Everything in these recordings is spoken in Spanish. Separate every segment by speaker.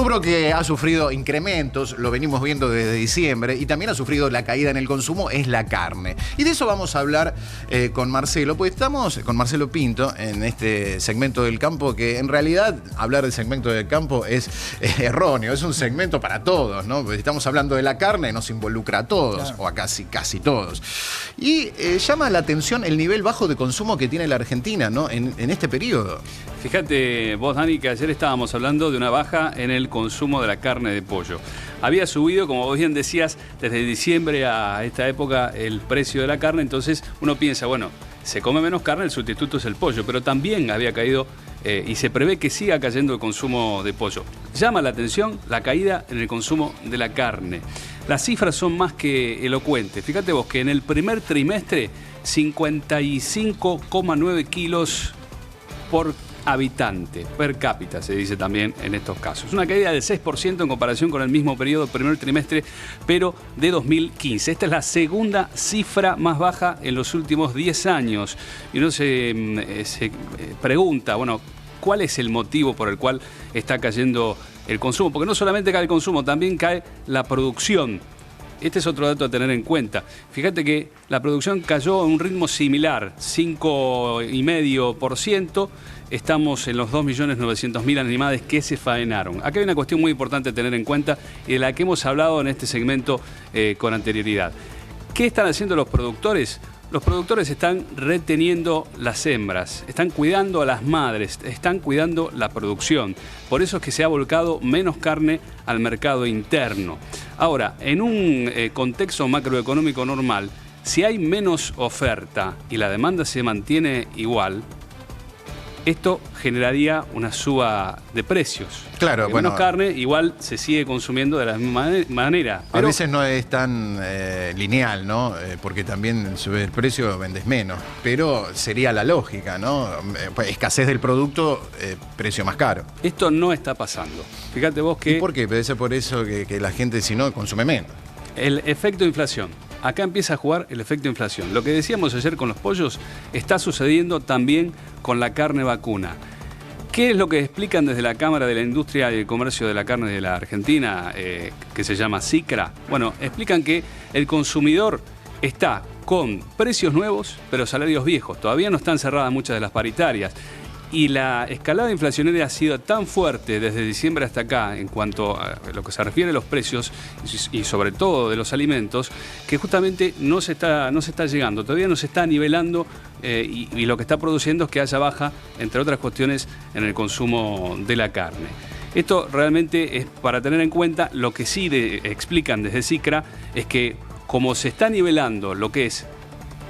Speaker 1: rubro que ha sufrido incrementos, lo venimos viendo desde diciembre, y también ha sufrido la caída en el consumo, es la carne. Y de eso vamos a hablar con Marcelo, pues estamos con Marcelo Pinto en este segmento del campo, que en realidad hablar del segmento del campo es erróneo, es un segmento para todos, ¿no? Pues estamos hablando de la carne, nos involucra a todos, claro, o a casi todos. Y llama la atención el nivel bajo de consumo que tiene la Argentina, ¿no? En este periodo.
Speaker 2: Fíjate vos, Dani, que ayer estábamos hablando de una baja en el consumo de la carne de pollo. Había subido, como vos bien decías, desde diciembre a esta época el precio de la carne, entonces uno piensa, bueno, se come menos carne, el sustituto es el pollo, pero también había caído y se prevé que siga cayendo el consumo de pollo. Llama la atención la caída en el consumo de la carne. Las cifras son más que elocuentes. Fíjate vos que en el primer trimestre, 55,9 kilos por habitante, per cápita se dice también en estos casos. Una caída del 6% en comparación con el mismo periodo del primer trimestre, pero de 2015. Esta es la segunda cifra más baja en los últimos 10 años. Y uno se pregunta, bueno, ¿cuál es el motivo por el cual está cayendo el consumo? Porque no solamente cae el consumo, también cae la producción. Este es otro dato a tener en cuenta. Fíjate que la producción cayó a un ritmo similar, 5,5%. Estamos en los 2.900.000 animales que se faenaron. Acá hay una cuestión muy importante a tener en cuenta y de la que hemos hablado en este segmento con anterioridad. ¿Qué están haciendo los productores? Los productores están reteniendo las hembras, están cuidando a las madres, están cuidando la producción. Por eso es que se ha volcado menos carne al mercado interno. Ahora, en un contexto macroeconómico normal, si hay menos oferta y la demanda se mantiene igual, esto generaría una suba de precios.
Speaker 1: Claro,
Speaker 2: porque
Speaker 1: bueno,
Speaker 2: menos carne igual se sigue consumiendo de la misma manera.
Speaker 1: A veces no es tan lineal, ¿no? Porque también sube el precio, vendes menos. Pero sería la lógica, ¿no? Escasez del producto, precio más caro.
Speaker 2: Esto no está pasando. Fíjate vos que...
Speaker 1: ¿Y por qué? Debe ser por eso que la gente, si no, consume menos.
Speaker 2: El efecto inflación. Acá empieza a jugar el efecto inflación. Lo que decíamos ayer con los pollos está sucediendo también con la carne vacuna. ¿Qué es lo que explican desde la Cámara de la Industria y el Comercio de la Carne de la Argentina, que se llama CICRA? Bueno, explican que el consumidor está con precios nuevos, pero salarios viejos. Todavía no están cerradas muchas de las paritarias. Y la escalada inflacionaria ha sido tan fuerte desde diciembre hasta acá en cuanto a lo que se refiere a los precios y sobre todo de los alimentos, que justamente no se está llegando, todavía no se está nivelando y lo que está produciendo es que haya baja, entre otras cuestiones, en el consumo de la carne. Esto realmente es para tener en cuenta. Lo que sí explican desde CICRA es que como se está nivelando lo que es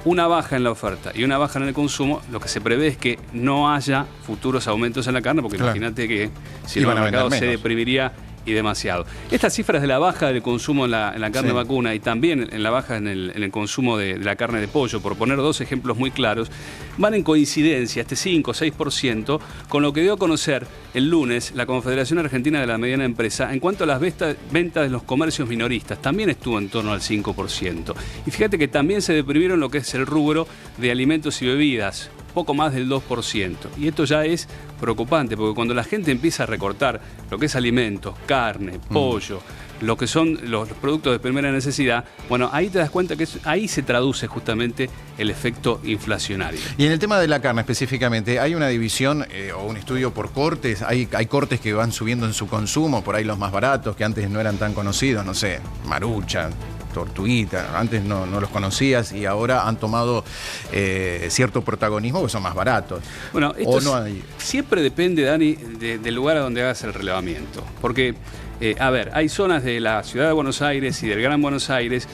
Speaker 2: una baja en la oferta y una baja en el consumo, lo que se prevé es que no haya futuros aumentos en la carne, porque claro, imagínate que si el mercado se deprimiría y demasiado. Estas cifras de la baja del consumo en la carne vacuna y también en la baja en el consumo de la carne de pollo, por poner dos ejemplos muy claros, van en coincidencia, este 5 o 6%, con lo que dio a conocer el lunes la Confederación Argentina de la Mediana Empresa en cuanto a las ventas de los comercios minoristas. También estuvo en torno al 5%. Y fíjate que también se deprimieron lo que es el rubro de alimentos y bebidas, poco más del 2%. Y esto ya es preocupante, porque cuando la gente empieza a recortar lo que es alimentos, carne, pollo, lo que son los productos de primera necesidad, bueno, ahí te das cuenta que ahí se traduce justamente el efecto inflacionario.
Speaker 1: Y en el tema de la carne específicamente, ¿hay una división o un estudio por cortes? ¿Hay cortes que van subiendo en su consumo? Por ahí los más baratos, que antes no eran tan conocidos, no sé, Marucha, Tortuguita, antes no los conocías y ahora han tomado cierto protagonismo porque son más baratos.
Speaker 2: Bueno, esto siempre depende, Dani, del lugar a donde hagas el relevamiento. Porque, a ver, hay zonas de la ciudad de Buenos Aires y del Gran Buenos Aires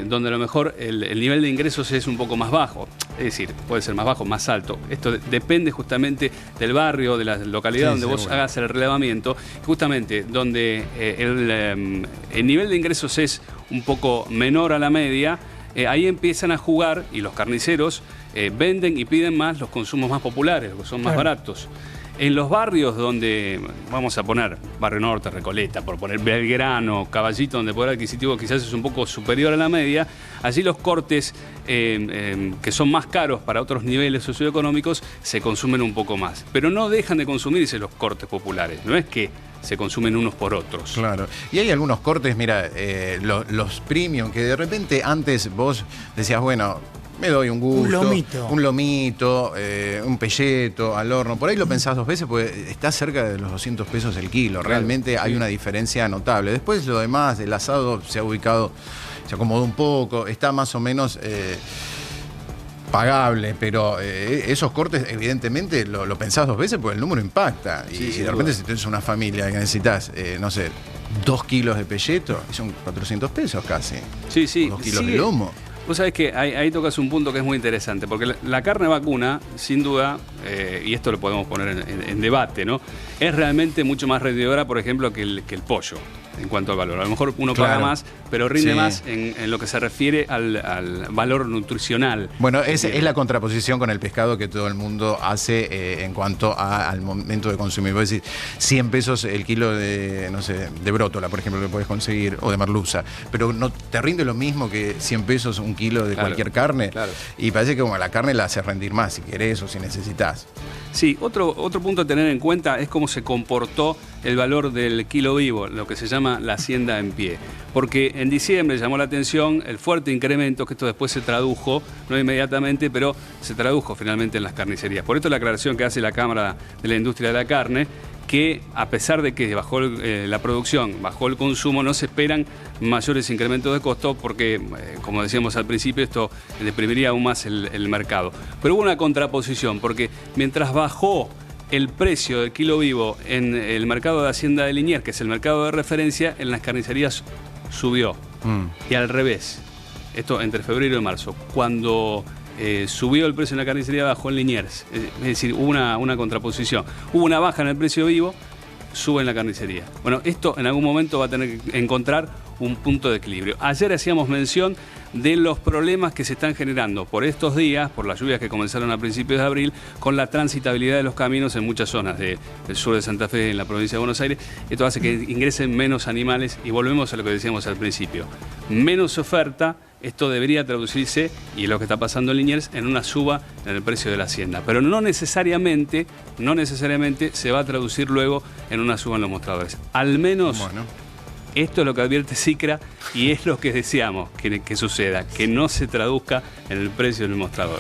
Speaker 2: donde a lo mejor el nivel de ingresos es un poco más bajo. Es decir, puede ser más bajo, más alto. Esto depende justamente del barrio, de la localidad donde vos hagas el relevamiento. Justamente donde el nivel de ingresos es un poco menor a la media, ahí empiezan a jugar y los carniceros venden y piden más los consumos más populares, los que son más baratos. En los barrios donde, vamos a poner Barrio Norte, Recoleta, por poner Belgrano, Caballito, donde el poder adquisitivo quizás es un poco superior a la media, allí los cortes que son más caros para otros niveles socioeconómicos se consumen un poco más. Pero no dejan de consumirse los cortes populares. No es que se consumen unos por otros.
Speaker 1: Claro. Y hay algunos cortes, mira, los premium, que de repente antes vos decías, bueno, me doy un gusto. Un lomito, un pelleto al horno. Por ahí lo pensás 2 veces porque está cerca de los 200 pesos el kilo. Realmente
Speaker 2: Claro,
Speaker 1: hay
Speaker 2: sí.
Speaker 1: una diferencia notable. Después lo demás, el asado se ha ubicado, se acomodó un poco, está más o menos pagable, pero esos cortes evidentemente lo pensás 2 veces porque el número impacta.
Speaker 2: Sí,
Speaker 1: Y
Speaker 2: sin
Speaker 1: de repente
Speaker 2: duda.
Speaker 1: si tenés una familia que necesitas, no sé, 2 kilos de pelleto, y son 400 pesos casi.
Speaker 2: Sí, sí.
Speaker 1: 2 kilos
Speaker 2: Sigue-
Speaker 1: de lomo.
Speaker 2: Vos sabés que ahí tocas un punto que es muy interesante, porque la carne vacuna, sin duda, y esto lo podemos poner en debate, ¿no? Es realmente mucho más rendidora, por ejemplo, que el pollo, en cuanto al valor. A lo mejor uno paga
Speaker 1: Claro.
Speaker 2: más, pero rinde
Speaker 1: Sí.
Speaker 2: más en lo que se refiere al valor nutricional.
Speaker 1: Bueno, es la contraposición con el pescado que todo el mundo hace en cuanto al momento de consumir. Vos decís, 100 pesos el kilo de, no sé, de brótola, por ejemplo, que puedes conseguir, o de merluza, pero no te rinde lo mismo que 100 pesos un kilo de
Speaker 2: Claro,
Speaker 1: cualquier carne.
Speaker 2: claro.
Speaker 1: Y parece que como la carne la hace rendir más si querés o si necesitas.
Speaker 2: Sí, otro punto a tener en cuenta es cómo se comportó el valor del kilo vivo, lo que se llama la hacienda en pie. Porque en diciembre llamó la atención el fuerte incremento, que esto después se tradujo, no inmediatamente, pero se tradujo finalmente en las carnicerías. Por esto la aclaración que hace la Cámara de la Industria de la Carne, que a pesar de que bajó la producción, bajó el consumo, no se esperan mayores incrementos de costo porque, como decíamos al principio, esto deprimiría aún más el mercado. Pero hubo una contraposición, porque mientras bajó el precio del kilo vivo en el mercado de Hacienda de Liniers, que es el mercado de referencia, en las carnicerías subió. Y al revés, esto entre febrero y marzo, cuando subió el precio en la carnicería, bajó en Liniers. Es decir, hubo una contraposición. Hubo una baja en el precio vivo, sube en la carnicería. Bueno, esto en algún momento va a tener que encontrar un punto de equilibrio. Ayer hacíamos mención de los problemas que se están generando por estos días, por las lluvias que comenzaron a principios de abril, con la transitabilidad de los caminos en muchas zonas del sur de Santa Fe, en la provincia de Buenos Aires. Esto hace que ingresen menos animales y volvemos a lo que decíamos al principio. Menos oferta. Esto debería traducirse, y es lo que está pasando en Liniers, en una suba en el precio de la hacienda. Pero no necesariamente se va a traducir luego en una suba en los mostradores. Al menos
Speaker 1: Bueno.
Speaker 2: esto es lo que advierte SICRA y es lo que deseamos que suceda, que no se traduzca en el precio del mostrador.